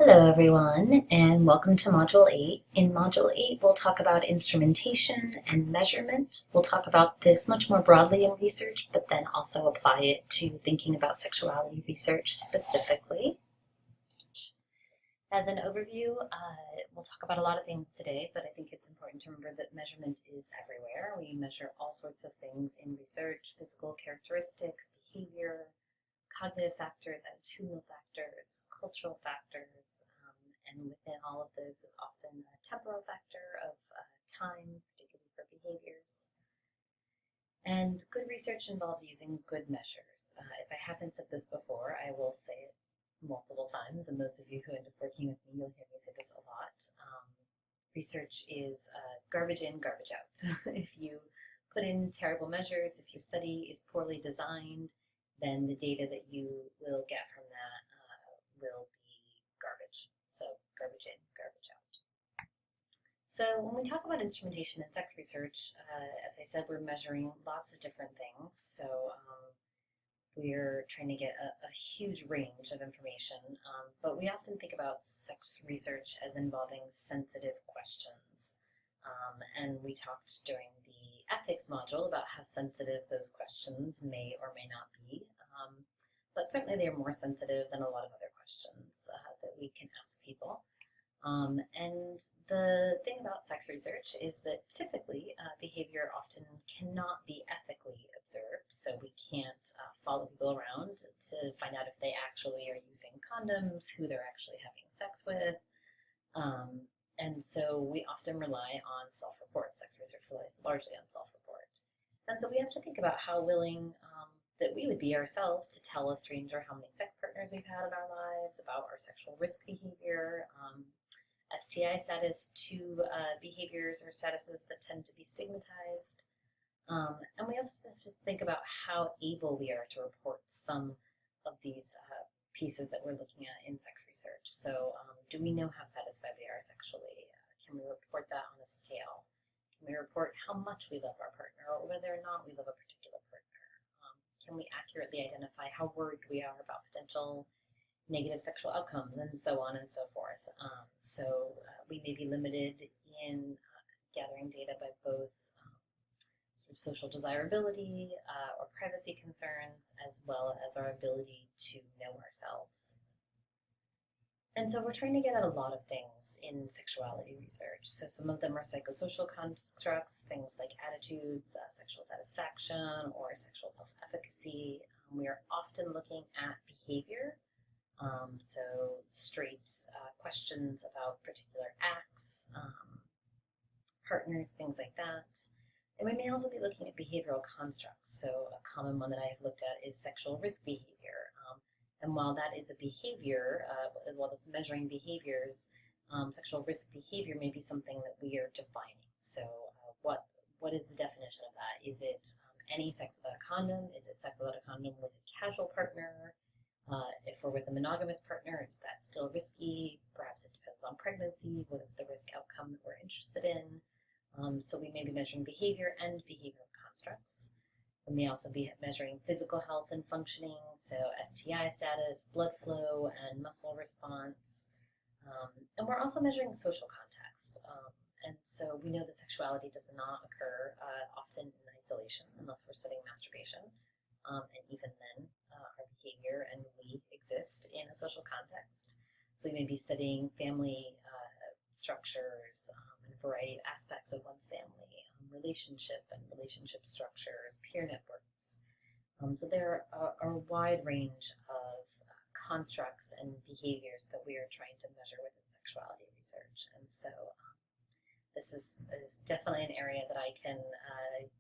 Hello everyone, and welcome to Module 8. In Module 8, we'll talk about instrumentation and measurement. We'll talk about this much more broadly in research, but then also apply it to thinking about sexuality research specifically. As an overview, we'll talk about a lot of things today, but I think it's important to remember that measurement is everywhere. We measure all sorts of things in research: physical characteristics, behavior, cognitive factors, attitudinal factors, cultural factors, and within all of those is often a temporal factor of time, particularly for behaviors. And good research involves using good measures. If I haven't said this before, I will say it multiple times, and those of you who end up working with me, you'll hear me say this a lot. Research is garbage in, garbage out. If you put in terrible measures, if your study is poorly designed, then the data that you will get from that will be garbage. So garbage in, garbage out. So when we talk about instrumentation in sex research, as I said, we're measuring lots of different things. So we're trying to get a huge range of information, but we often think about sex research as involving sensitive questions. And we talked during the ethics module about how sensitive those questions may or may not be. But certainly they are more sensitive than a lot of other questions that we can ask people. And the thing about sex research is that typically behavior often cannot be ethically observed, so we can't follow people around to find out if they actually are using condoms, who they're actually having sex with. And so we often rely on self-report. Sex research relies largely on self-report. And so we have to think about how willing that we would be ourselves to tell a stranger how many sex partners we've had in our lives, about our sexual risk behavior, STI status, to behaviors or statuses that tend to be stigmatized. And we also have to think about how able we are to report some of these pieces that we're looking at in sex research. So do we know how satisfied we are sexually? Can we report that on a scale? Can we report how much we love our partner or whether or not we love a particular partner? Can we accurately identify how worried we are about potential negative sexual outcomes, and so on and so forth? So we may be limited in gathering data by both sort of social desirability or privacy concerns, as well as our ability to know ourselves. And so we're trying to get at a lot of things in sexuality research. So some of them are psychosocial constructs, things like attitudes, sexual satisfaction, or sexual self-efficacy. We are often looking at behavior, so straight questions about particular acts, partners, things like that. And we may also be looking at behavioral constructs. So a common one that I have looked at is sexual risk behavior. And while that is a behavior, while it's measuring behaviors, sexual risk behavior may be something that we are defining. So what is the definition of that? Is it any sex without a condom? Is it sex without a condom with a casual partner? If we're with a monogamous partner, is that still risky? Perhaps it depends on pregnancy. What is the risk outcome that we're interested in? So we may be measuring behavior and behavioral constructs. We may also be measuring physical health and functioning, so STI status, blood flow, and muscle response. And we're also measuring social context. And so we know that sexuality does not occur often in isolation unless we're studying masturbation. And even then, our behavior and we exist in a social context. So we may be studying family structures and a variety of aspects of one's family, relationship and relationship structures, peer networks. So there are a wide range of constructs and behaviors that we are trying to measure within sexuality research. And so this is definitely an area that I can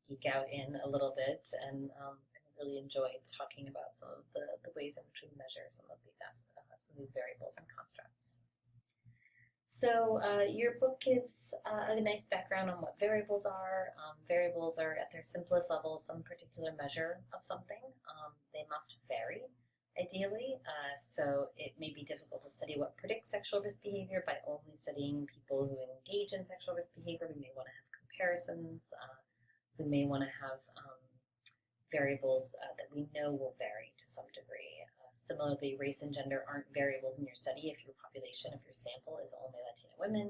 geek out in a little bit, and really enjoyed talking about some of the ways in which we measure some of these aspects, some of these variables and constructs. So your book gives a nice background on what variables are. Variables are at their simplest level some particular measure of something. They must vary, ideally. So it may be difficult to study what predicts sexual risk behavior by only studying people who engage in sexual risk behavior. We may want to have comparisons. So we may want to have variables that we know will vary to some degree. Similarly, race and gender aren't variables in your study if your population, if your sample is only Latina women.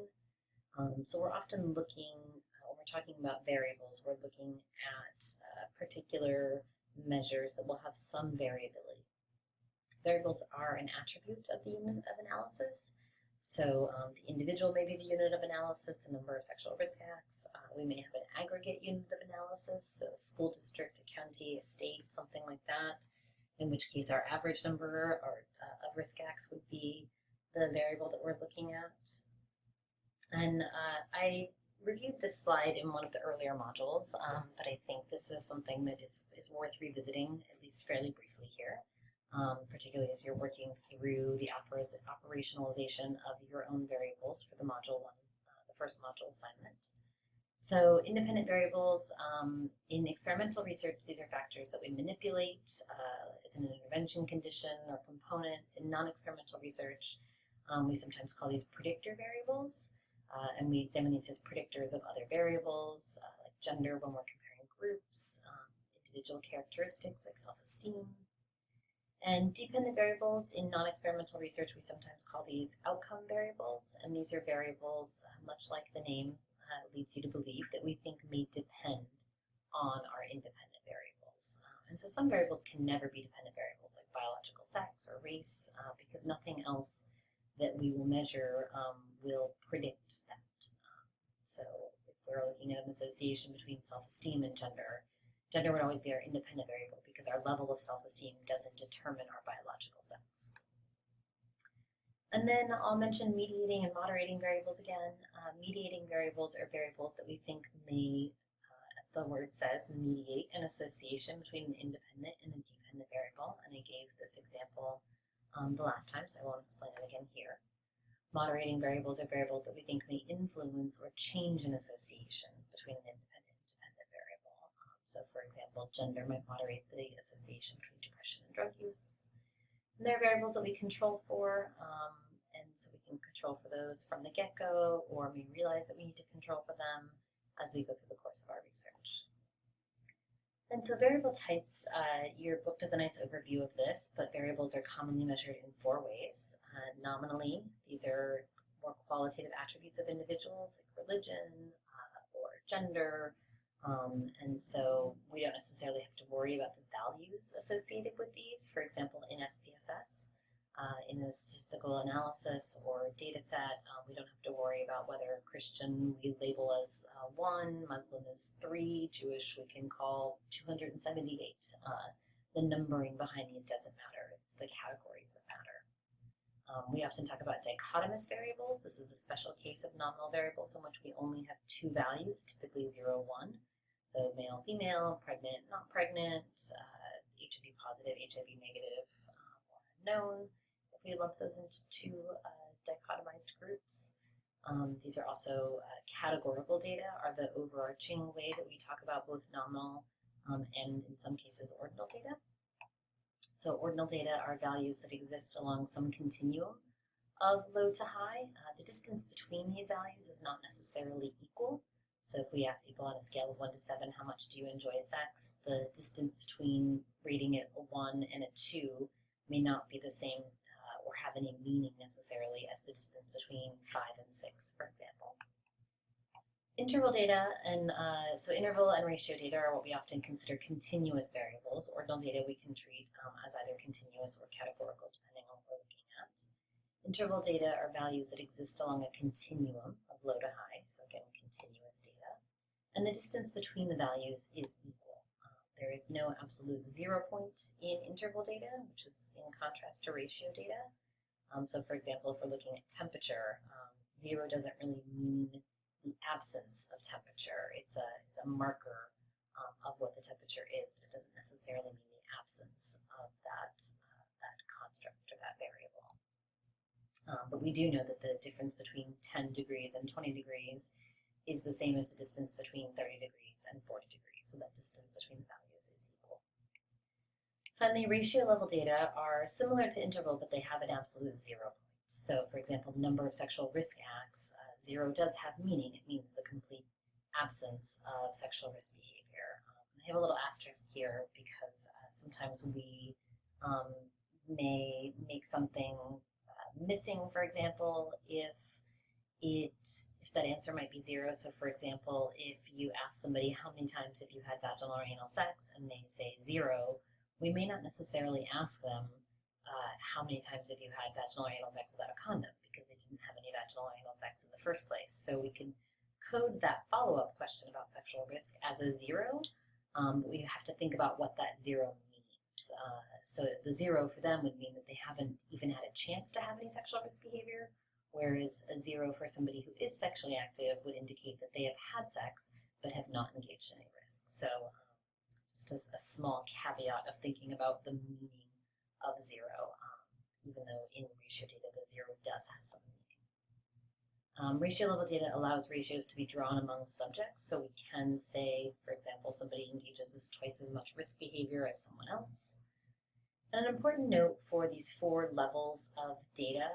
So we're often looking, when we're talking about variables, we're looking at particular measures that will have some variability. Variables are an attribute of the unit of analysis. So the individual may be the unit of analysis, the number of sexual risk acts. We may have an aggregate unit of analysis, so a school district, a county, a state, something like that, in which case our average number of risk acts would be the variable that we're looking at. And I reviewed this slide in one of the earlier modules, but I think this is something that is worth revisiting, at least fairly briefly here. Particularly as you're working through the operationalization of your own variables for the module one, the first module assignment. So independent variables, in experimental research, these are factors that we manipulate as an intervention condition or components. In non-experimental research, we sometimes call these predictor variables, and we examine these as predictors of other variables, like gender when we're comparing groups, individual characteristics like self-esteem. And dependent variables in non-experimental research, we sometimes call these outcome variables, and these are variables, much like the name leads you to believe, that we think may depend on our independent variables. And so some variables can never be dependent variables, like biological sex or race, because nothing else that we will measure will predict that. So if we're looking at an association between self-esteem and gender, gender would always be our independent variable because our level of self-esteem doesn't determine our biological sex. And then I'll mention mediating and moderating variables again. Mediating variables are variables that we think may, as the word says, mediate an association between an independent and a dependent variable. And I gave this example the last time, so I won't explain it again here. Moderating variables are variables that we think may influence or change an association between an independent and dependent variable. So for example, gender might moderate the association between depression and drug use. And there are variables that we control for, and so we can control for those from the get-go, or we realize that we need to control for them as we go through the course of our research. And so variable types, your book does a nice overview of this, but variables are commonly measured in 4 ways. Nominally, these are more qualitative attributes of individuals, like religion or gender, and so we don't necessarily have to worry about the values associated with these. For example, in SPSS, in a statistical analysis or data set, we don't have to worry about whether Christian we label as 1, Muslim is 3, Jewish we can call 278. The numbering behind these doesn't matter. It's the categories that matter. We often talk about dichotomous variables. This is a special case of nominal variables in which we only have 2 values, typically 0, 1. So male, female, pregnant, not pregnant, HIV positive, HIV negative, or unknown. If we lump those into 2 dichotomized groups. These are also categorical data, are the overarching way that we talk about both nominal and in some cases ordinal data. So ordinal data are values that exist along some continuum of low to high. The distance between these values is not necessarily equal. So if we ask people on a scale of 1 to 7, how much do you enjoy sex? The distance between rating it a 1 and a 2 may not be the same or have any meaning necessarily as the distance between 5 and 6, for example. Interval data, and so interval and ratio data are what we often consider continuous variables. Ordinal data we can treat as either continuous or categorical, depending on what we're looking at. Interval data are values that exist along a continuum of low to high, so again, continuous data. And the distance between the values is equal. There is no absolute 0 point in interval data, which is in contrast to ratio data. So for example, if we're looking at temperature, 0 doesn't really mean the absence of temperature. It's a marker of what the temperature is, but it doesn't necessarily mean the absence of that construct or that variable. But we do know that the difference between 10 degrees and 20 degrees is the same as the distance between 30 degrees and 40 degrees, so that distance between the values is equal. Finally, ratio level data are similar to interval, but they have an absolute 0 point. So for example, the number of sexual risk acts, 0 does have meaning. It means the complete absence of sexual risk behavior. I have a little asterisk here because sometimes we may make something missing, for example, if that answer might be zero. So, for example, if you ask somebody how many times have you had vaginal or anal sex and they say zero, we may not necessarily ask them how many times have you had vaginal or anal sex without a condom, because they didn't have any vaginal or anal sex in the first place. So we can code that follow-up question about sexual risk as a zero, but we have to think about what that zero means. So the zero for them would mean that they haven't even had a chance to have any sexual risk behavior, whereas a zero for somebody who is sexually active would indicate that they have had sex but have not engaged in any risk. So just a small caveat of thinking about the meaning of zero, even though in ratio data the zero does have some meaning. Ratio level data allows ratios to be drawn among subjects, so we can say, for example, somebody engages in twice as much risk behavior as someone else. And an important note for these 4 levels of data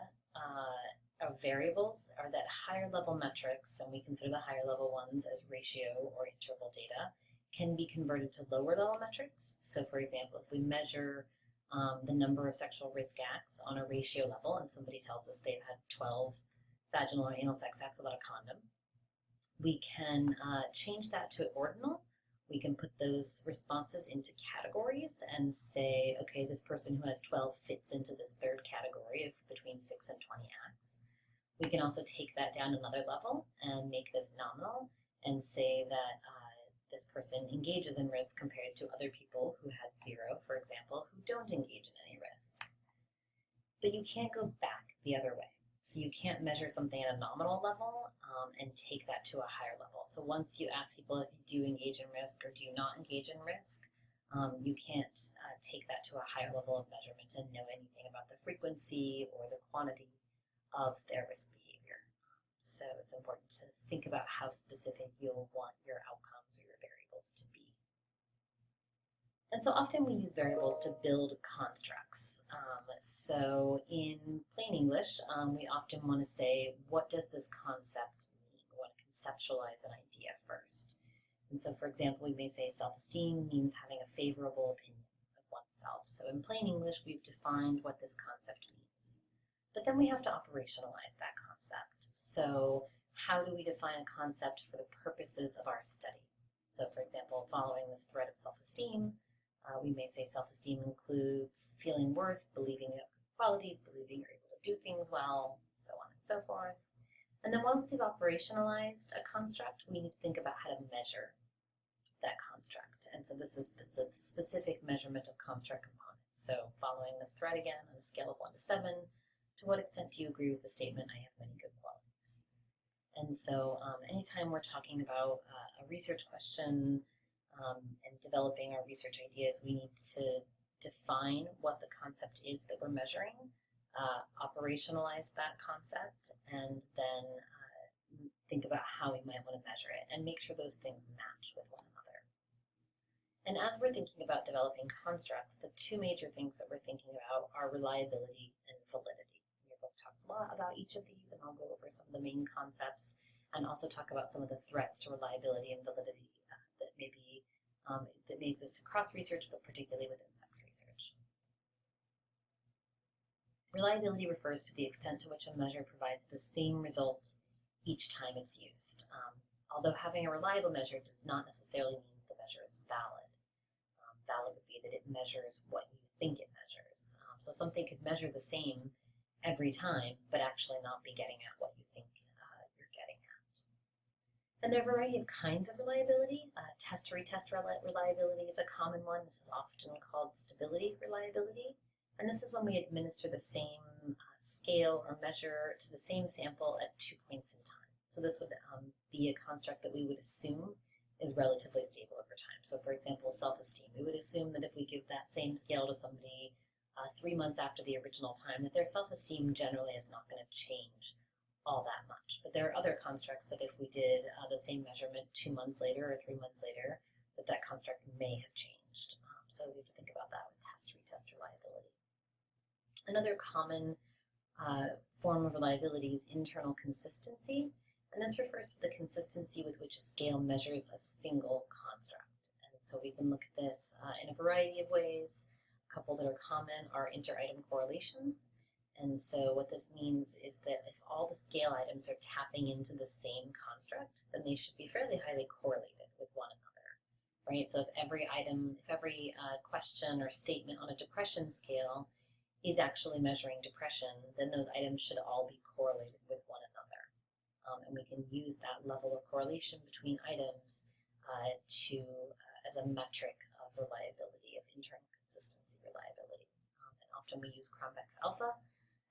of variables are that higher level metrics, and we consider the higher level ones as ratio or interval data, can be converted to lower level metrics. So for example, if we measure the number of sexual risk acts on a ratio level, and somebody tells us they've had 12 vaginal or anal sex acts without a condom, we can change that to ordinal. We can put those responses into categories and say, okay, this person who has 12 fits into this third category of between 6 and 20 acts. We can also take that down another level and make this nominal and say that this person engages in risk compared to other people who had 0, for example, who don't engage in any risk. But you can't go back the other way. So you can't measure something at a nominal level and take that to a higher level. So once you ask people if you do engage in risk or do you not engage in risk, you can't take that to a higher level of measurement and know anything about the frequency or the quantity of their risk behavior. So it's important to think about how specific you'll want your outcomes or your variables to be. And so often we use variables to build constructs. So in plain English, we often want to say, what does this concept mean? We want to conceptualize an idea first. And so, for example, we may say self-esteem means having a favorable opinion of oneself. So in plain English, we've defined what this concept means. But then we have to operationalize that concept. So how do we define a concept for the purposes of our study? So for example, following this thread of self-esteem, we may say self-esteem includes feeling worth, believing you have good qualities, believing you're able to do things well, so on and so forth. And then once we've operationalized a construct, we need to think about how to measure that construct. And so this is the specific measurement of construct components. So following this thread again on a scale of 1 to 7, to what extent do you agree with the statement, I have many good qualities? And so anytime we're talking about a research question, and developing our research ideas, we need to define what the concept is that we're measuring, operationalize that concept, and then think about how we might want to measure it and make sure those things match with one another. And as we're thinking about developing constructs, the 2 major things that we're thinking about are reliability and validity. Your book talks a lot about each of these, and I'll go over some of the main concepts and also talk about some of the threats to reliability and validity that may exist across research, but particularly within sex research. Reliability refers to the extent to which a measure provides the same result each time it's used. Although having a reliable measure does not necessarily mean the measure is valid. Valid would be that it measures what you think it measures. So something could measure the same every time, but actually not be getting at what you think you're getting at. And there are a variety of kinds of reliability. Test-retest reliability is a common one. This is often called stability reliability. And this is when we administer the same scale or measure to the same sample at 2 points in time. So this would be a construct that we would assume is relatively stable over time. So for example, self-esteem. We would assume that if we give that same scale to somebody 3 months after the original time, that their self-esteem generally is not going to change all that much. But there are other constructs that if we did the same measurement 2 months later or 3 months later, that construct may have changed. So we have to think about that with test-retest reliability. Another common form of reliability is internal consistency, and this refers to the consistency with which a scale measures a single construct. And so we can look at this in a variety of ways. A couple that are common are inter-item correlations. And so what this means is that if all the scale items are tapping into the same construct, then they should be fairly highly correlated with one another, right? So if every question or statement on a depression scale is actually measuring depression, then those items should all be correlated with one another. And we can use that level of correlation between items as a metric of reliability, of internal consistency reliability. And often we use Cronbach's alpha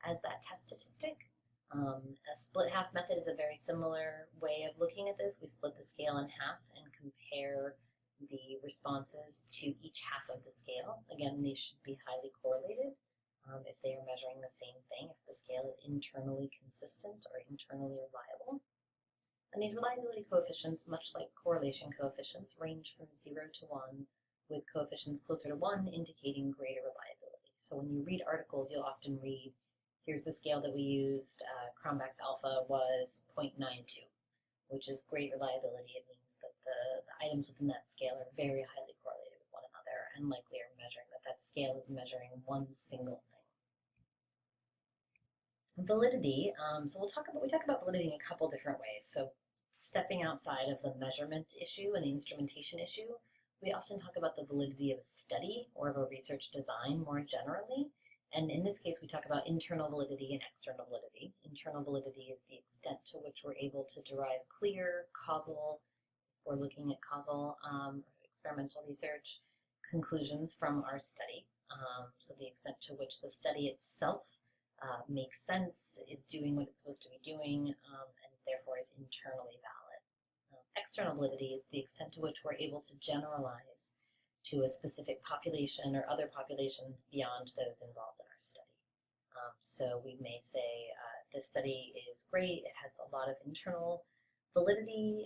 as that test statistic. A split half method is a very similar way of looking at this. We split the scale in half and compare the responses to each half of the scale. Again, these should be highly correlated if they are measuring the same thing, if the scale is internally consistent or internally reliable. And these reliability coefficients, much like correlation coefficients, range from 0 to 1, with coefficients closer to 1 indicating greater reliability. So when you read articles, you'll often read, here's the scale that we used, Cronbach's alpha was 0.92, which is great reliability. It means that the items within that scale are very highly correlated with one another and likely are measuring that scale is measuring one single thing. Validity, so we talk about validity in a couple different ways. So stepping outside of the measurement issue and the instrumentation issue, we often talk about the validity of a study or of a research design more generally. And in this case, we talk about internal validity and external validity. Internal validity is the extent to which we're able to derive clear, causal, if we're looking at causal experimental research, conclusions from our study. So the extent to which the study itself makes sense, is doing what it's supposed to be doing, and therefore is internally valid. External validity is the extent to which we're able to generalize to a specific population or other populations beyond those involved in our study. So we may say this study is great, it has a lot of internal validity,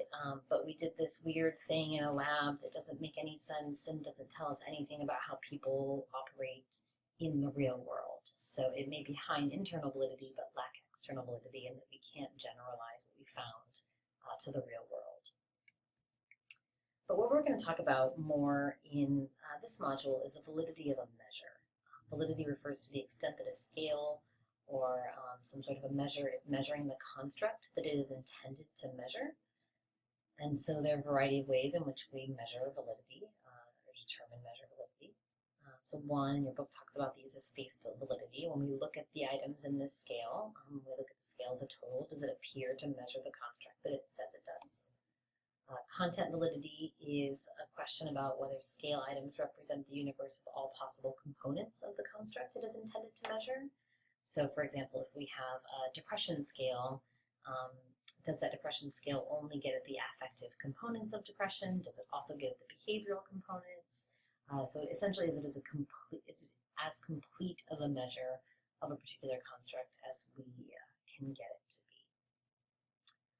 but we did this weird thing in a lab that doesn't make any sense and doesn't tell us anything about how people operate in the real world. So it may be high in internal validity but lack external validity, and that we can't generalize what we found to the real world. But what we're going to talk about more in this module is the validity of a measure. Validity refers to the extent that a scale or some sort of a measure is measuring the construct that it is intended to measure. And so there are a variety of ways in which we measure validity or determine measure validity. So one, your book talks about these as spaced validity. When we look at the items in this scale, we look at the scale as a total. Does it appear to measure the construct that it says it does? Content validity is a question about whether scale items represent the universe of all possible components of the construct it is intended to measure. So for example, if we have a depression scale, does that depression scale only get at the affective components of depression? Does it also get at the behavioral components? So essentially, is it as complete of a measure of a particular construct as we can get it to be?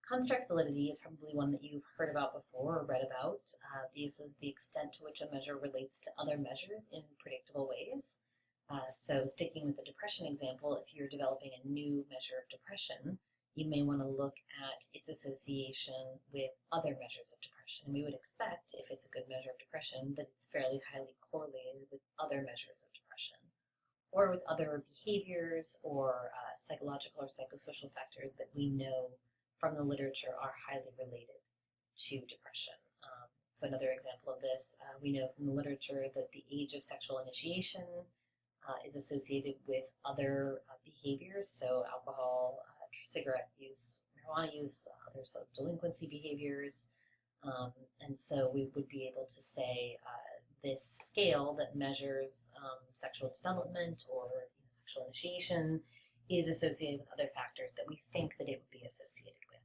Construct validity is probably one that you've heard about before or read about. This is the extent to which a measure relates to other measures in predictable ways. So sticking with the depression example, if you're developing a new measure of depression, you may want to look at its association with other measures of depression. And we would expect, if it's a good measure of depression, that it's fairly highly correlated with other measures of depression, or with other behaviors or psychological or psychosocial factors that we know from the literature are highly related to depression. So another example of this, we know from the literature that the age of sexual initiation is associated with other behaviors, so alcohol, cigarette use, marijuana use, other sort of delinquency behaviors. And so we would be able to say this scale that measures sexual development or sexual initiation is associated with other factors that we think that it would be associated with.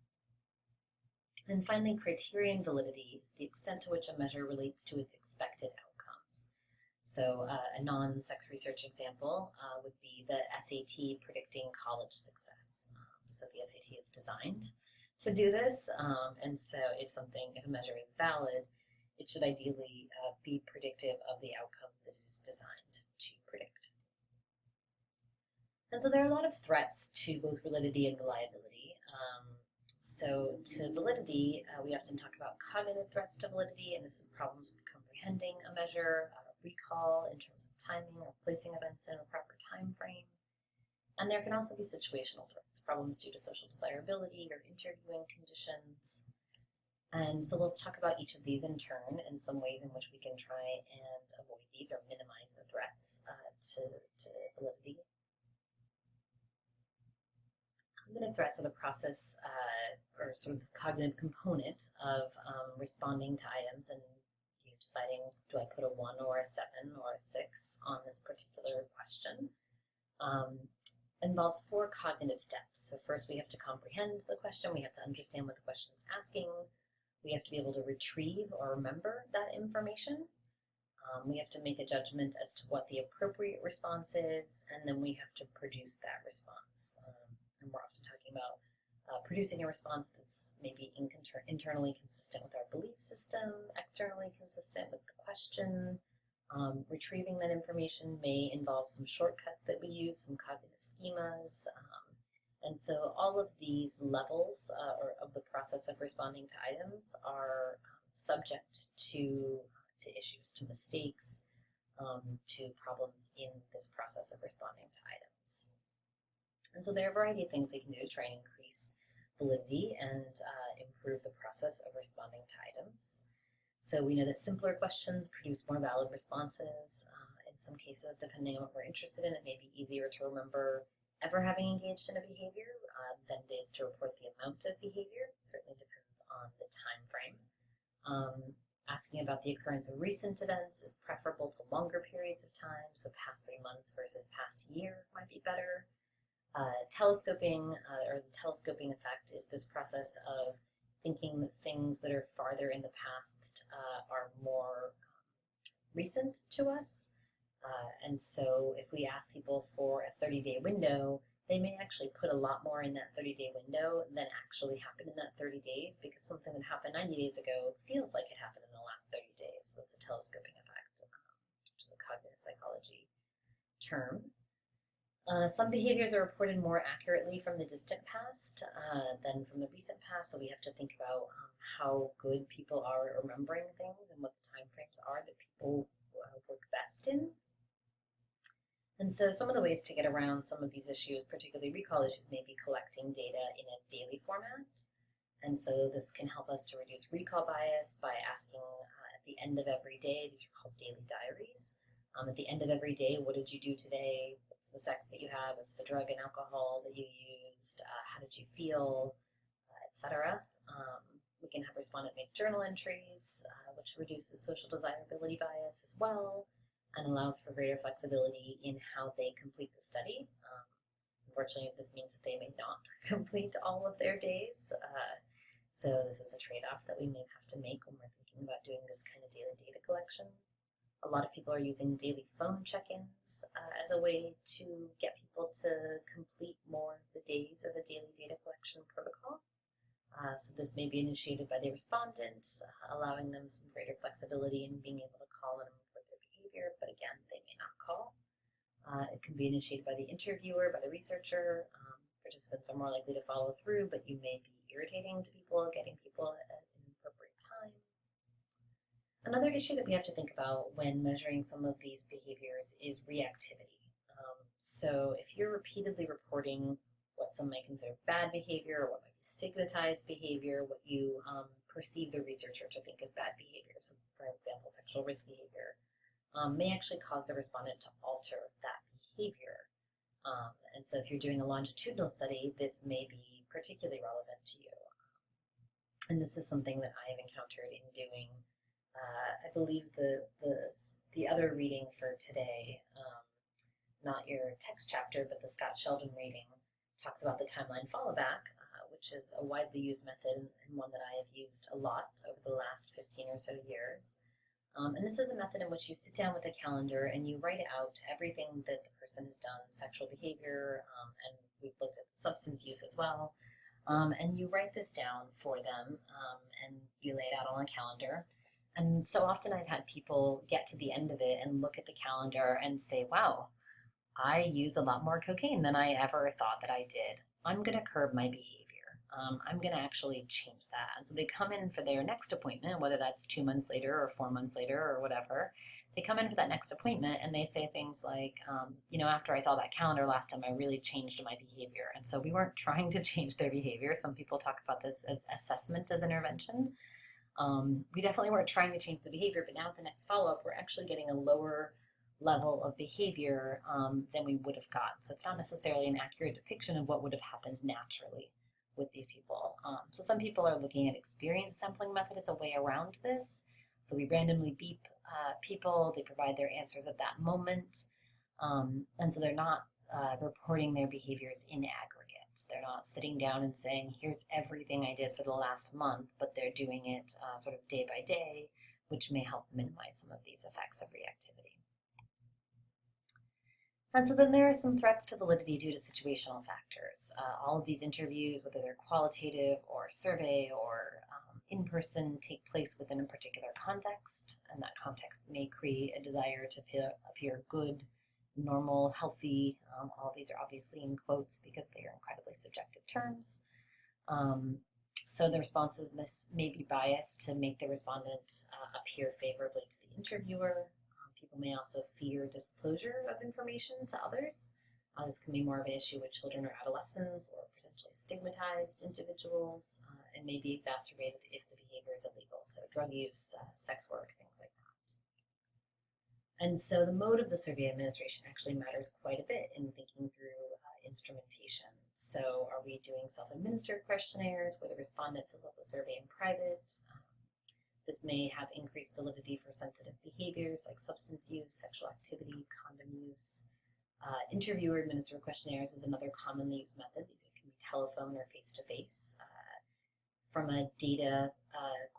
And finally, criterion validity is the extent to which a measure relates to its expected outcomes. So a non-sex research example would be the SAT predicting college success. So the SAT is designed to do this, and so if a measure is valid, it should ideally be predictive of the outcomes that it is designed to predict. And so there are a lot of threats to both validity and reliability. So to validity, we often talk about cognitive threats to validity, and this is problems with comprehending a measure, recall in terms of timing or placing events in a proper time frame. And there can also be situational threats, problems due to social desirability or interviewing conditions. And so let's talk about each of these in turn and some ways in which we can try and avoid these or minimize the threats to validity. Cognitive threats are the process or sort of the cognitive component of responding to items and deciding, do I put a 1 or a 7 or a 6 on this particular question. Involves 4 cognitive steps. So first we have to comprehend the question, we have to understand what the question is asking, we have to be able to retrieve or remember that information, we have to make a judgment as to what the appropriate response is, and then we have to produce that response. And we're often talking about producing a response that's maybe internally consistent with our belief system, externally consistent with the question. Retrieving that information may involve some shortcuts that we use, some cognitive schemas. And so all of these levels of the process of responding to items are subject to issues, to mistakes, to problems in this process of responding to items. And so there are a variety of things we can do to try and increase validity and improve the process of responding to items. So we know that simpler questions produce more valid responses. In some cases, depending on what we're interested in, it may be easier to remember ever having engaged in a behavior than it is to report the amount of behavior. It certainly depends on the time frame. Asking about the occurrence of recent events is preferable to longer periods of time, so past 3 months versus past year might be better. Telescoping, or the telescoping effect, is this process of thinking that things that are farther in the past are more recent to us. And so if we ask people for a 30-day window, they may actually put a lot more in that 30-day window than actually happened in that 30 days, because something that happened 90 days ago feels like it happened in the last 30 days. So that's a telescoping effect, which is a cognitive psychology term. Some behaviors are reported more accurately from the distant past than from the recent past, so we have to think about how good people are at remembering things and what the time frames are that people work best in. And so some of the ways to get around some of these issues, particularly recall issues, may be collecting data in a daily format. And so this can help us to reduce recall bias by asking at the end of every day, these are called daily diaries. At the end of every day, what did you do today? What's the sex that you have? What's the drug and alcohol that you used? How did you feel? Etc. We can have respondent make journal entries, which reduces social desirability bias as well, and allows for greater flexibility in how they complete the study. Unfortunately, this means that they may not complete all of their days. So this is a trade-off that we may have to make when we're thinking about doing this kind of daily data collection. A lot of people are using daily phone check-ins as a way to get people to complete more of the days of a daily data collection protocol. So this may be initiated by the respondent, allowing them some greater flexibility in being able to call and report their behavior, but again, they may not call. It can be initiated by the interviewer, by the researcher. Participants are more likely to follow through, but you may be irritating to people, getting people at an appropriate time. Another issue that we have to think about when measuring some of these behaviors is reactivity. So if you're repeatedly reporting what some might consider bad behavior, or what might be stigmatized behavior, what you perceive the researcher to think is bad behavior, so for example, sexual risk behavior, may actually cause the respondent to alter that behavior. And so if you're doing a longitudinal study, this may be particularly relevant to you. And this is something that I have encountered in doing, I believe the other reading for today, not your text chapter, but the Scott Sheldon reading, talks about the timeline follow-back, which is a widely used method and one that I have used a lot over the last 15 or so years. And this is a method in which you sit down with a calendar and you write out everything that the person has done, sexual behavior, and we've looked at substance use as well. And you write this down for them, and you lay it out on a calendar. And so often I've had people get to the end of it and look at the calendar and say, wow, I use a lot more cocaine than I ever thought that I did. I'm going to curb my behavior. I'm going to actually change that. And so they come in for their next appointment, whether that's 2 months later or 4 months later or whatever. they come in for that next appointment and they say things like, after I saw that calendar last time, I really changed my behavior. And so we weren't trying to change their behavior. Some people talk about this as assessment as intervention. We definitely weren't trying to change the behavior, but now with the next follow-up, we're actually getting a lower level of behavior than we would have gotten. So it's not necessarily an accurate depiction of what would have happened naturally with these people. So some people are looking at experience sampling method as a way around this. So we randomly beep people, they provide their answers at that moment, and so they're not reporting their behaviors in aggregate. They're not sitting down and saying, here's everything I did for the last month, but they're doing it sort of day by day, which may help minimize some of these effects of reactivity. And so then there are some threats to validity due to situational factors. All of these interviews, whether they're qualitative or survey or in-person, take place within a particular context, and that context may create a desire to appear good, normal, healthy. All of these are obviously in quotes because they are incredibly subjective terms. So the responses may be biased to make the respondent appear favorably to the interviewer. People may also fear disclosure of information to others. This can be more of an issue with children or adolescents or potentially stigmatized individuals, and may be exacerbated if the behavior is illegal, so drug use, sex work, things like that. And so the mode of the survey administration actually matters quite a bit in thinking through instrumentation. So are we doing self-administered questionnaires where the respondent fills out the survey in private? This may have increased validity for sensitive behaviors like substance use, sexual activity, condom use. Interviewer administered questionnaires is another commonly used method. These can be telephone or face-to-face. From a data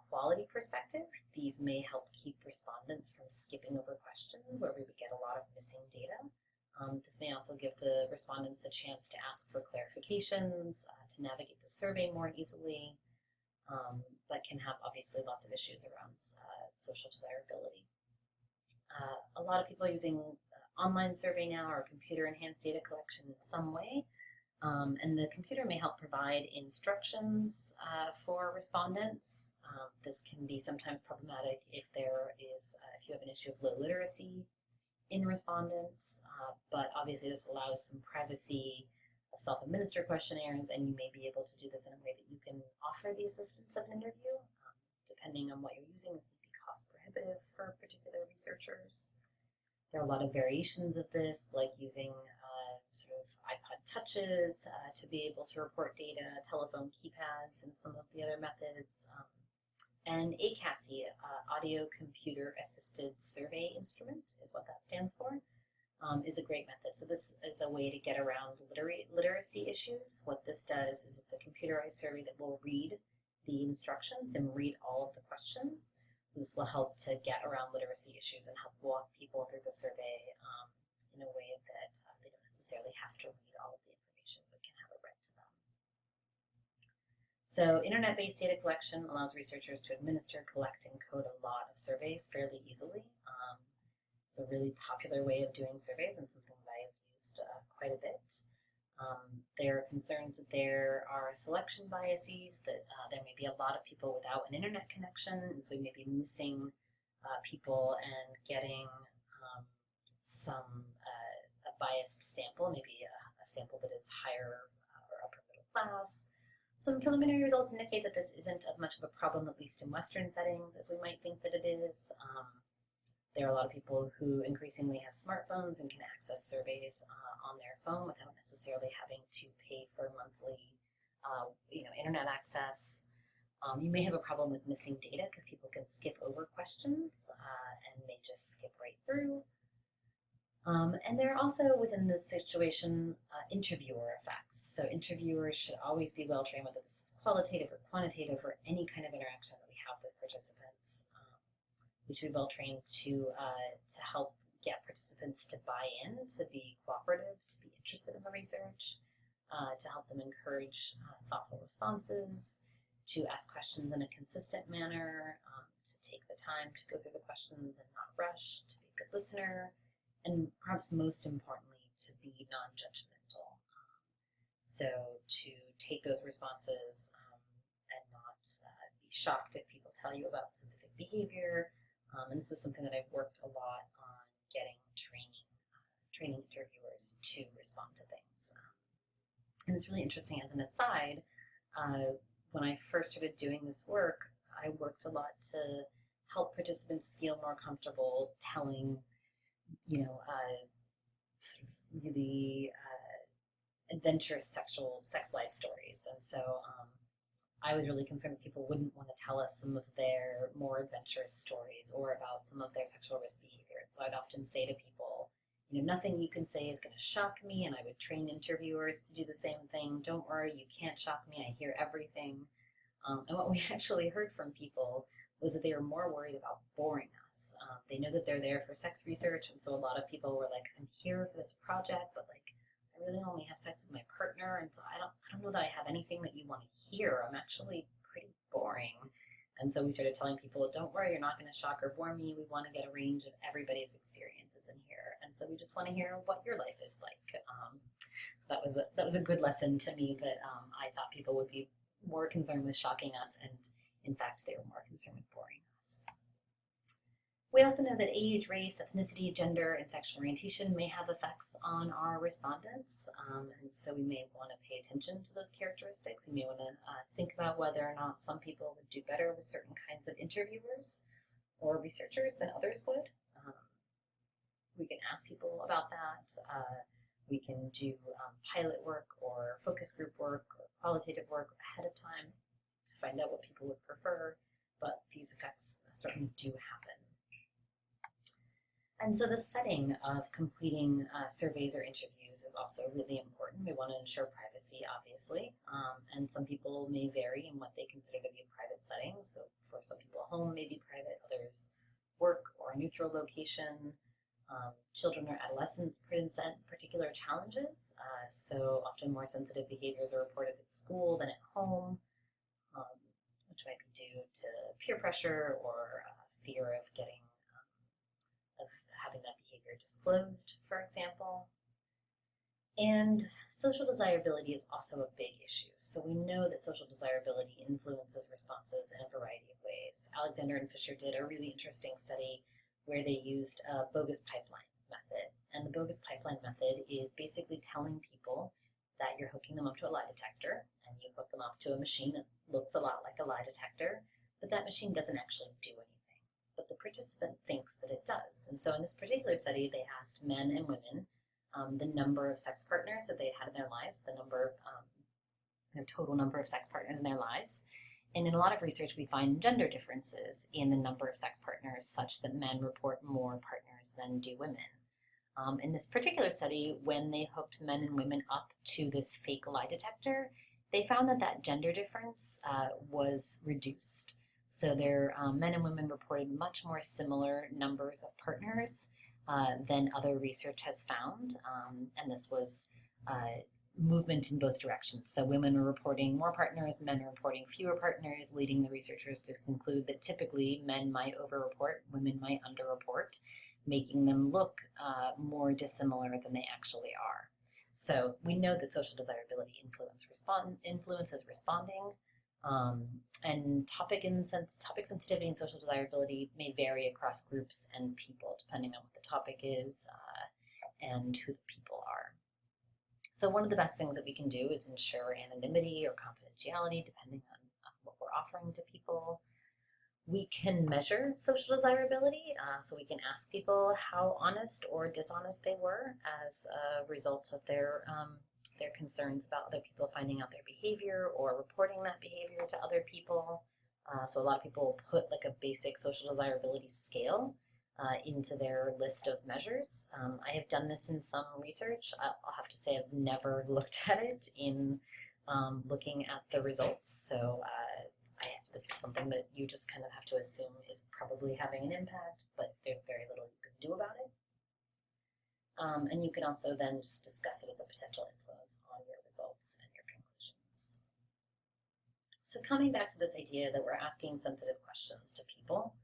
quality perspective, these may help keep respondents from skipping over questions where we would get a lot of missing data. This may also give the respondents a chance to ask for clarifications, to navigate the survey more easily, but can have obviously lots of issues around social desirability. A lot of people are using online survey now or computer-enhanced data collection in some way, and the computer may help provide instructions for respondents. This can be sometimes problematic if you have an issue of low literacy in respondents, but obviously this allows some privacy of self-administered questionnaires, and you may be able to do this in a way that you can offer the assistance of an interview. Depending on what you're using, this may be cost prohibitive for particular researchers. There are a lot of variations of this, like using sort of iPod touches to be able to report data, telephone keypads, and some of the other methods. And ACASI, Audio Computer Assisted Survey Instrument, is what that stands for, is a great method. So this is a way to get around literacy issues. What this does is it's a computerized survey that will read the instructions and read all of the questions. So this will help to get around literacy issues and help walk people through the survey in a way that they don't necessarily have to read all of the information, but can have it read to them. So internet-based data collection allows researchers to administer, collect, and code a lot of surveys fairly easily. It's a really popular way of doing surveys and something that I have used quite a bit. There are concerns that there are selection biases, that there may be a lot of people without an internet connection, and so we may be missing people and getting a biased sample, maybe a sample that is higher or upper middle class. Some preliminary results indicate that this isn't as much of a problem, at least in Western settings, as we might think that it is. There are a lot of people who increasingly have smartphones and can access surveys on their phone without necessarily having to pay for monthly internet access. You may have a problem with missing data because people can skip over questions and may just skip right through. And there are also, within this situation, interviewer effects. So interviewers should always be well trained, whether this is qualitative or quantitative or any kind of interaction that we have with participants. We should be well trained to help get participants to buy in, to be cooperative, to be interested in the research, to help them encourage thoughtful responses, to ask questions in a consistent manner, to take the time to go through the questions and not rush, to be a good listener, and perhaps most importantly, to be non-judgmental. So to take those responses and not be shocked if people tell you about specific behavior And this is something that I've worked a lot on getting training interviewers to respond to things. And it's really interesting as an aside, when I first started doing this work, I worked a lot to help participants feel more comfortable telling, sort of really adventurous sex life stories. And so I was really concerned that people wouldn't want to tell us some of their more adventurous stories or about some of their sexual risk behavior. And so I'd often say to people, nothing you can say is going to shock me. And I would train interviewers to do the same thing. Don't worry, you can't shock me. I hear everything. And what we actually heard from people was that they were more worried about boring us. They know that they're there for sex research. And so a lot of people were like, I'm here for this project, but like, I really only have sex with my partner, and so I don't know that I have anything that you want to hear. I'm actually pretty boring. And so we started telling people, don't worry, you're not going to shock or bore me. We want to get a range of everybody's experiences in here. And so we just want to hear what your life is like. So that was a good lesson to me that I thought people would be more concerned with shocking us, and in fact, they were more concerned with boring us. We also know that age, race, ethnicity, gender, and sexual orientation may have effects on our respondents, and so we may want to pay attention to those characteristics. We may want to think about whether or not some people would do better with certain kinds of interviewers or researchers than others would. We can ask people about that. We can do pilot work or focus group work or qualitative work ahead of time to find out what people would prefer, but these effects certainly do happen. And so the setting of completing surveys or interviews is also really important. We want to ensure privacy, obviously, and some people may vary in what they consider to be a private setting. So for some people, home may be private, others work or a neutral location. Children or adolescents present particular challenges, so often more sensitive behaviors are reported at school than at home, which might be due to peer pressure or fear of having that behavior disclosed, for example. And social desirability is also a big issue. So we know that social desirability influences responses in a variety of ways. Alexander and Fisher did a really interesting study where they used a bogus pipeline method. And the bogus pipeline method is basically telling people that you're hooking them up to a lie detector, and you hook them up to a machine that looks a lot like a lie detector, but that machine doesn't actually do anything. But the participant thinks that it does. And so in this particular study, they asked men and women the number of sex partners that they had in their lives, their total number of sex partners in their lives. And in a lot of research, we find gender differences in the number of sex partners such that men report more partners than do women. In this particular study, when they hooked men and women up to this fake lie detector, they found that gender difference was reduced. So their men and women reported much more similar numbers of partners than other research has found. And this was movement in both directions. So women were reporting more partners, men were reporting fewer partners, leading the researchers to conclude that typically men might overreport, women might underreport, making them look more dissimilar than they actually are. So we know that social desirability influences responding. And topic sensitivity and social desirability may vary across groups and people, depending on what the topic is and who the people are. So one of the best things that we can do is ensure anonymity or confidentiality, depending on what we're offering to people. We can measure social desirability, so we can ask people how honest or dishonest they were as a result of their concerns about other people finding out their behavior or reporting that behavior to other people. So a lot of people put like a basic social desirability scale into their list of measures. I have done this in some research. I'll have to say I've never looked at it in looking at the results. So this is something that you just kind of have to assume is probably having an impact, but there's very little you can do about it. And you can also then just discuss it as a potential influence on your results and your conclusions. So coming back to this idea that we're asking sensitive questions to people,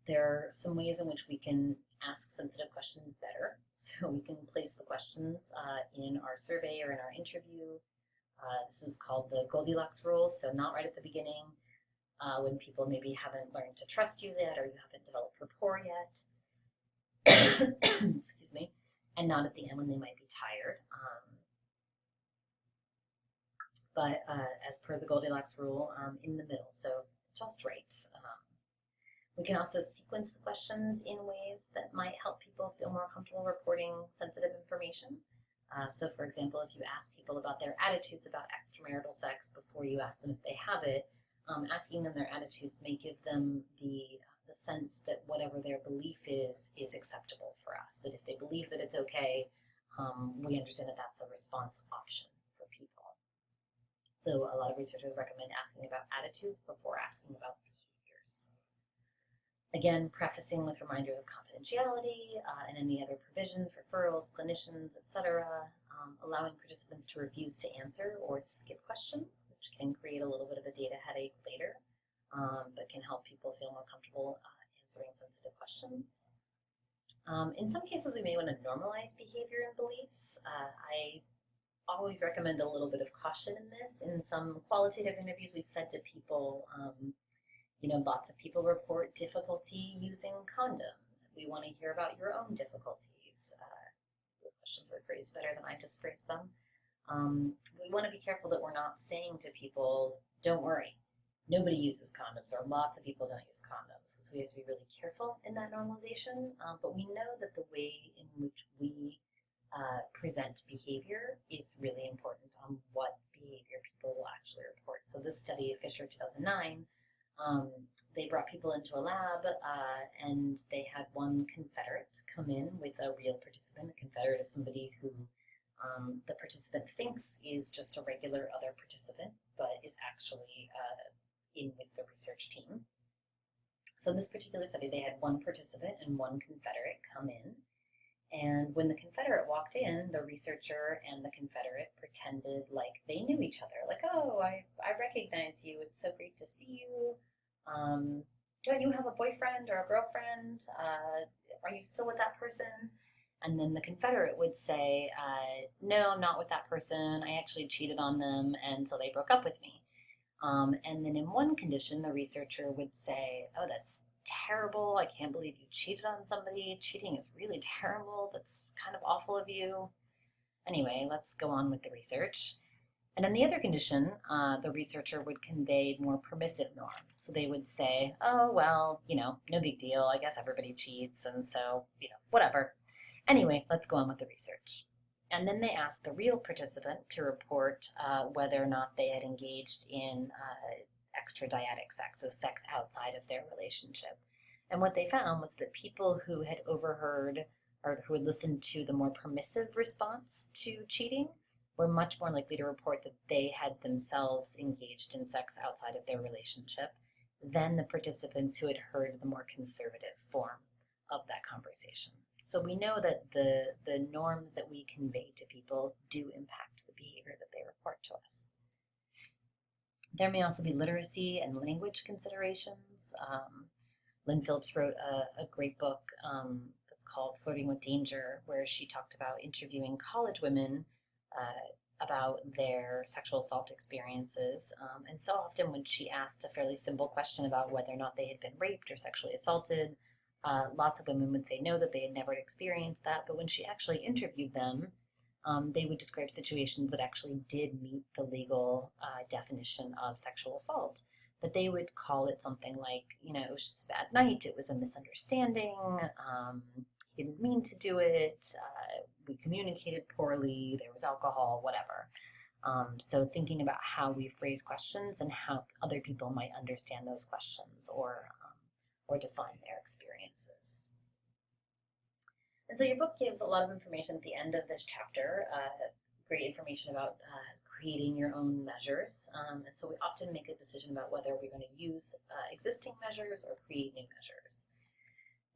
there are some ways in which we can ask sensitive questions better. So we can place the questions in our survey or in our interview. This is called the Goldilocks rule, so not right at the beginning, when people maybe haven't learned to trust you yet, or you haven't developed rapport yet. Excuse me. And not at the end when they might be tired. But as per the Goldilocks rule, in the middle, so just right. We can also sequence the questions in ways that might help people feel more comfortable reporting sensitive information. So, for example, if you ask people about their attitudes about extramarital sex before you ask them if they have it, asking them their attitudes may give them the sense that whatever their belief is acceptable for us. That if they believe that it's okay, we understand that that's a response option for people. So a lot of researchers recommend asking about attitudes before asking about behaviors. Again, prefacing with reminders of confidentiality and any other provisions, referrals, clinicians, etc. Allowing participants to refuse to answer or skip questions, which can create a little bit of a data headache later, but can help people feel more comfortable answering sensitive questions. In some cases, we may want to normalize behavior and beliefs. I always recommend a little bit of caution in this. In some qualitative interviews, we've said to people, lots of people report difficulty using condoms. We want to hear about your own difficulties. The questions were phrased better than I just phrased them. We want to be careful that we're not saying to people, don't worry, nobody uses condoms, or lots of people don't use condoms. So we have to be really careful in that normalization. But we know that the way in which we present behavior is really important on what behavior people will actually report. So this study, Fisher 2009, they brought people into a lab and they had one confederate come in with a real participant. A confederate is somebody who the participant thinks is just a regular other participant, but is actually in with the research team. So in this particular study, they had one participant and one confederate come in. And when the confederate walked in, the researcher and the confederate pretended like they knew each other. Like, oh, I recognize you. It's so great to see you. Don't you have a boyfriend or a girlfriend? Are you still with that person? And then the confederate would say, no, I'm not with that person. I actually cheated on them, and so they broke up with me. And then in one condition, the researcher would say, oh, that's terrible. I can't believe you cheated on somebody. Cheating is really terrible. That's kind of awful of you. Anyway, let's go on with the research. And in the other condition, the researcher would convey more permissive norms. So they would say, oh, well, no big deal. I guess everybody cheats, and so, whatever. Anyway, let's go on with the research. And then they asked the real participant to report whether or not they had engaged in extradyadic sex, so sex outside of their relationship. And what they found was that people who had overheard or who had listened to the more permissive response to cheating were much more likely to report that they had themselves engaged in sex outside of their relationship than the participants who had heard the more conservative form of that conversation. So we know that the norms that we convey to people do impact the behavior that they report to us. There may also be literacy and language considerations. Lynn Phillips wrote a great book that's called Flirting with Danger, where she talked about interviewing college women about their sexual assault experiences. And so often when she asked a fairly simple question about whether or not they had been raped or sexually assaulted, lots of women would say no, that they had never experienced that. But when she actually interviewed them, they would describe situations that actually did meet the legal definition of sexual assault. But they would call it something like, it was just a bad night, it was a misunderstanding, he didn't mean to do it, we communicated poorly, there was alcohol, whatever. So thinking about how we phrase questions and how other people might understand those questions or define their experiences. And so your book gives a lot of information at the end of this chapter, great information about creating your own measures. And so we often make a decision about whether we're going to use existing measures or create new measures.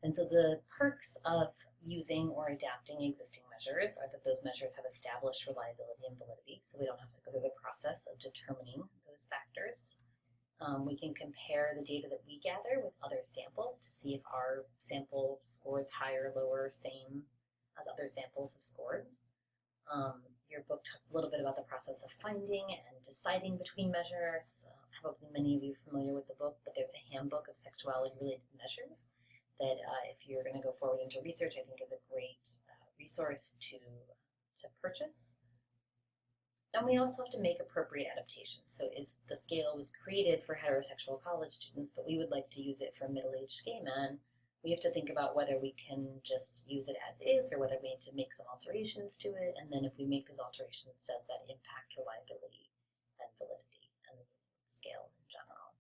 And so the perks of using or adapting existing measures are that those measures have established reliability and validity, so we don't have to go through the process of determining those factors. We can compare the data that we gather with other samples to see if our sample scores higher, lower, same as other samples have scored. Your book talks a little bit about the process of finding and deciding between measures, probably many of you are familiar with the book, but there's a handbook of sexuality-related measures that if you're going to go forward into research, I think is a great resource to purchase. And we also have to make appropriate adaptations. So the scale was created for heterosexual college students, but we would like to use it for middle-aged gay men. We have to think about whether we can just use it as is or whether we need to make some alterations to it. And then if we make those alterations, does that impact reliability and validity and the scale in general?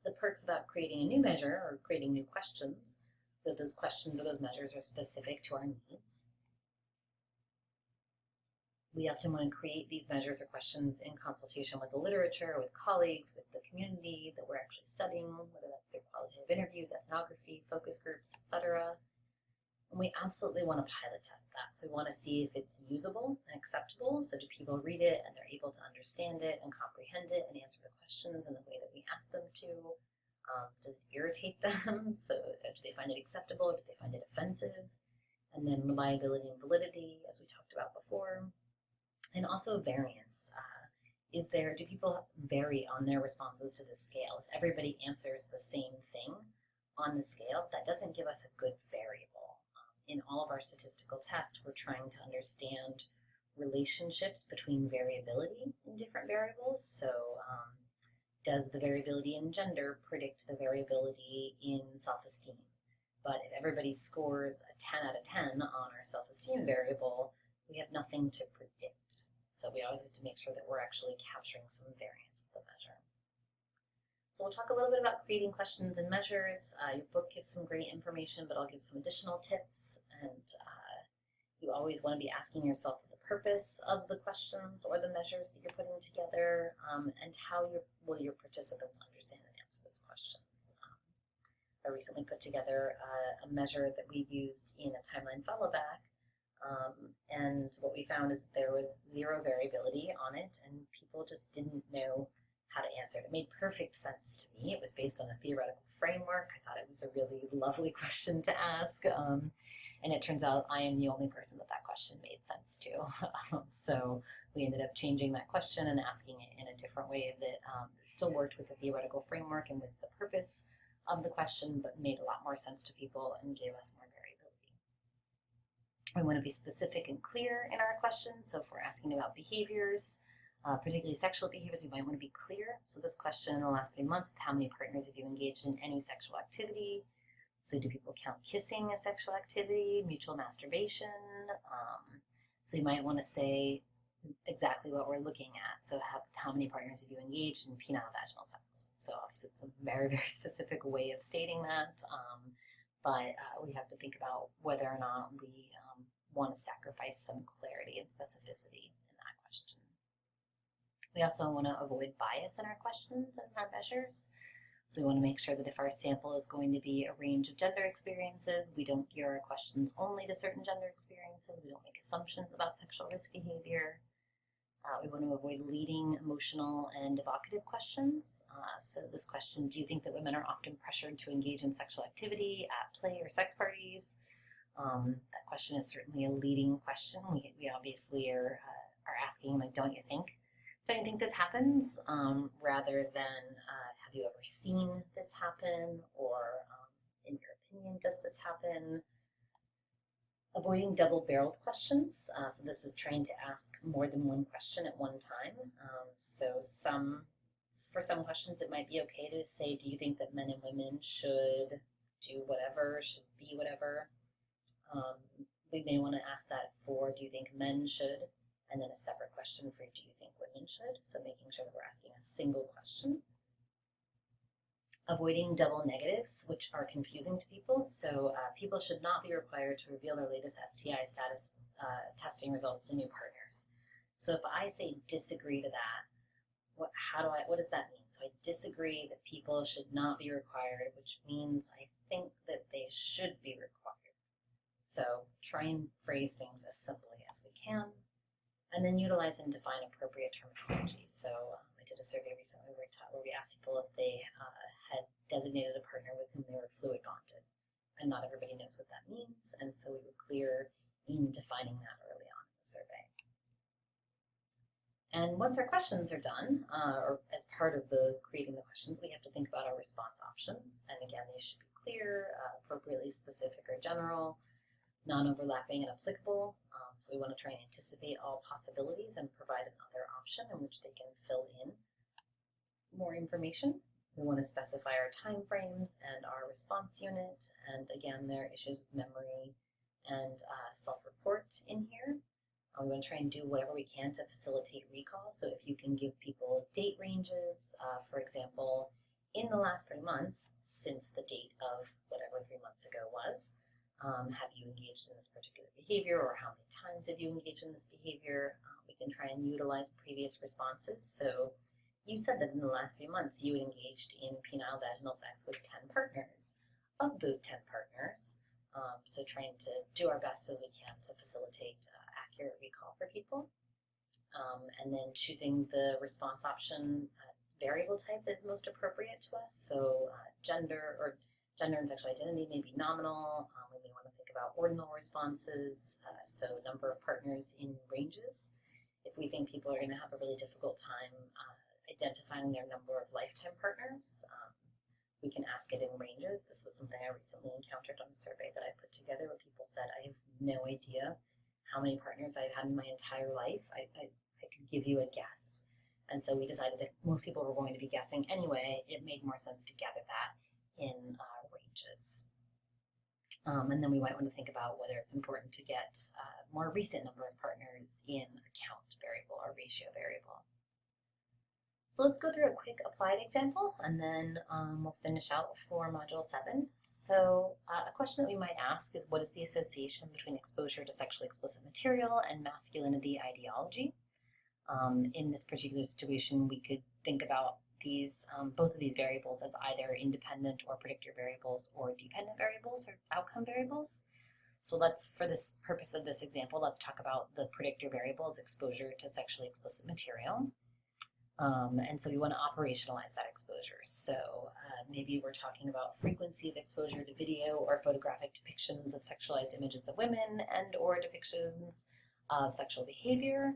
The perks about creating a new measure or creating new questions, that those questions or those measures are specific to our needs. We often want to create these measures or questions in consultation with the literature, with colleagues, with the community that we're actually studying, whether that's through qualitative interviews, ethnography, focus groups, etc. And we absolutely want to pilot test that. So we want to see if it's usable and acceptable. So do people read it and they're able to understand it and comprehend it and answer the questions in the way that we ask them to? Does it irritate them? So do they find it acceptable or do they find it offensive? And then reliability and validity, as we talked about before. And also variance. Do people vary on their responses to this scale? If everybody answers the same thing on the scale, that doesn't give us a good variable. In all of our statistical tests, we're trying to understand relationships between variability in different variables. So does the variability in gender predict the variability in self-esteem? But if everybody scores a 10 out of 10 on our self-esteem variable, we have nothing to predict. So we always have to make sure that we're actually capturing some variance with the measure. So we'll talk a little bit about creating questions and measures. Your book gives some great information, but I'll give some additional tips. And you always want to be asking yourself the purpose of the questions or the measures that you're putting together, and how will your participants understand and answer those questions. I recently put together a measure that we used in a timeline follow back. And what we found is there was zero variability on it, and people just didn't know how to answer it. It made perfect sense to me. It was based on a theoretical framework. I thought it was a really lovely question to ask. And it turns out I am the only person that question made sense to. So we ended up changing that question and asking it in a different way that still worked with the theoretical framework and with the purpose of the question, but made a lot more sense to people and gave us more variability. We want to be specific and clear in our questions. So if we're asking about behaviors, particularly sexual behaviors, we might want to be clear. So this question in the last 3 months, with how many partners have you engaged in any sexual activity? So do people count kissing as sexual activity, mutual masturbation? So you might want to say exactly what we're looking at. So how many partners have you engaged in penile vaginal sex? So obviously it's a very, very specific way of stating that, but we have to think about whether or not we want to sacrifice some clarity and specificity in that question. We also want to avoid bias in our questions and our measures. So we want to make sure that if our sample is going to be a range of gender experiences, we don't gear our questions only to certain gender experiences. We don't make assumptions about sexual risk behavior. We want to avoid leading, emotional, and evocative questions. So this question, do you think that women are often pressured to engage in sexual activity at play or sex parties? That question is certainly a leading question. We obviously are asking, like, don't you think this happens? Rather than, have you ever seen this happen? Or, in your opinion, does this happen? Avoiding double-barreled questions. So this is trying to ask more than one question at one time. For some questions, it might be okay to say, do you think that men and women should do whatever, should be whatever? We may want to ask that for, do you think men should? And then a separate question for, do you think women should? So making sure that we're asking a single question. Avoiding double negatives, which are confusing to people. So people should not be required to reveal their latest STI status testing results to new partners. So if I say disagree to that, what does that mean? So I disagree that people should not be required, which means I think that they should be required. So try and phrase things as simply as we can, and then utilize and define appropriate terminology. So I did a survey recently where we asked people if they had designated a partner with whom they were fluid bonded, and not everybody knows what that means, and so we were clear in defining that early on in the survey. And once our questions are done, or as part of the creating the questions, we have to think about our response options. And again, these should be clear, appropriately specific or general, non-overlapping and applicable. So we want to try and anticipate all possibilities and provide another option in which they can fill in more information. We want to specify our time frames and our response unit. And again, there are issues with memory and self-report in here. We want to try and do whatever we can to facilitate recall. So if you can give people date ranges, for example, in the last 3 months, since the date of whatever 3 months ago was, have you engaged in this particular behavior, or how many times have you engaged in this behavior? We can try and utilize previous responses. So you said that in the last 3 months you engaged in penile vaginal sex with 10 partners. Of those 10 partners, so trying to do our best as we can to facilitate accurate recall for people. And then choosing the response option variable type is most appropriate to us. So gender and sexual identity may be nominal. We may want to think about ordinal responses, so number of partners in ranges. If we think people are going to have a really difficult time identifying their number of lifetime partners, we can ask it in ranges. This was something I recently encountered on a survey that I put together where people said, I have no idea how many partners I've had in my entire life. I could give you a guess. And so we decided if most people were going to be guessing anyway, it made more sense to gather that in ranges. And then we might want to think about whether it's important to get more recent number of partners in a count variable or ratio variable. So let's go through a quick applied example, and then we'll finish out for Module 7. So a question that we might ask is, what is the association between exposure to sexually explicit material and masculinity ideology? In this particular situation, we could think about these both of these variables as either independent or predictor variables, or dependent variables or outcome variables. So let's, for this purpose of this example, let's talk about the predictor variables, exposure to sexually explicit material. And so we want to operationalize that exposure. So maybe we're talking about frequency of exposure to video or photographic depictions of sexualized images of women and or depictions of sexual behavior.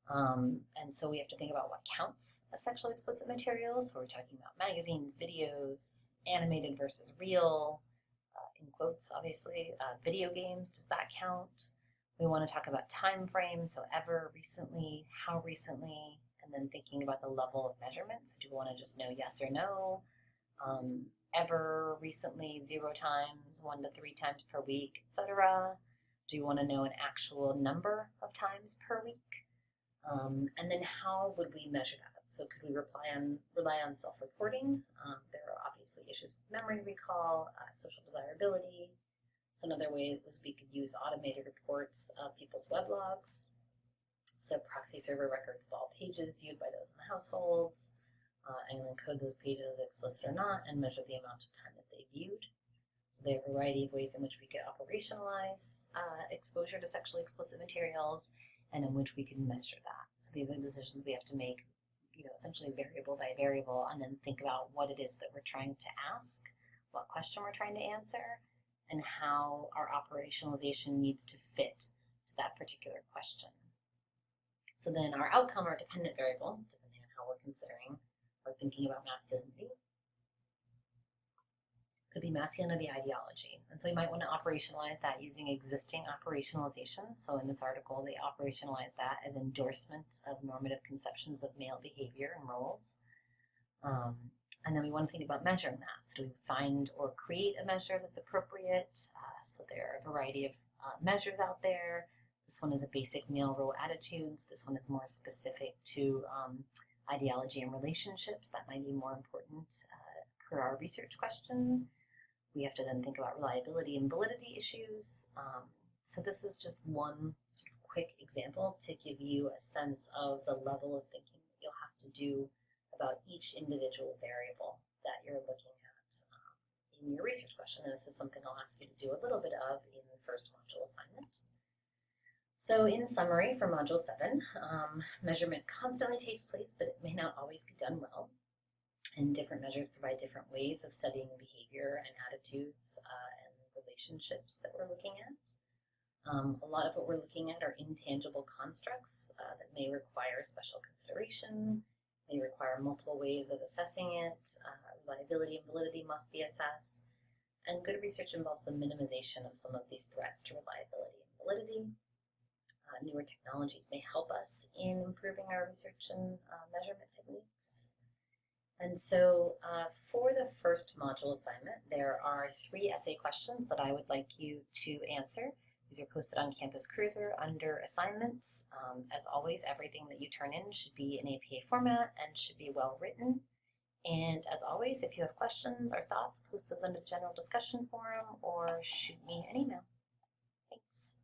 And so we have to think about what counts as sexually explicit material. So we're talking about magazines, videos, animated versus real, in quotes, obviously, video games, does that count? We want to talk about time frames, so ever, recently, how recently, and then thinking about the level of measurement. So do we want to just know yes or no? Ever, recently, 0 times, 1 to 3 times per week, etc. Do you want to know an actual number of times per week? And then how would we measure that? So could we rely on self-reporting? There are obviously issues with memory recall, social desirability. So another way was we could use automated reports of people's weblogs. So proxy server records of all pages viewed by those in the households, and then code those pages explicit or not and measure the amount of time that they viewed. So there are a variety of ways in which we could operationalize exposure to sexually explicit materials and in which we can measure that. So these are decisions we have to make, essentially variable by variable, and then think about what it is that we're trying to ask, what question we're trying to answer, and how our operationalization needs to fit to that particular question. So then our outcome or dependent variable, depending on how we're considering or thinking about masculinity, could be masculinity ideology. And so we might want to operationalize that using existing operationalization. So in this article, they operationalize that as endorsement of normative conceptions of male behavior and roles. And then we want to think about measuring that. So do we find or create a measure that's appropriate? So there are a variety of measures out there. This one is a basic male role attitudes. This one is more specific to ideology and relationships. That might be more important per our research question. We have to then think about reliability and validity issues. So this is just one sort of quick example to give you a sense of the level of thinking that you'll have to do about each individual variable that you're looking at in your research question. And this is something I'll ask you to do a little bit of in the first module assignment. So in summary for Module 7, measurement constantly takes place, but it may not always be done well. And different measures provide different ways of studying behavior and attitudes and relationships that we're looking at. A lot of what we're looking at are intangible constructs that may require special consideration, may require multiple ways of assessing it. Reliability and validity must be assessed. And good research involves the minimization of some of these threats to reliability and validity. Newer technologies may help us in improving our research and measurement techniques. And so for the first module assignment, there are 3 essay questions that I would like you to answer. These are posted on Campus Cruiser under assignments. As always, everything that you turn in should be in APA format and should be well written. And as always, if you have questions or thoughts, post those under the general discussion forum or shoot me an email. Thanks.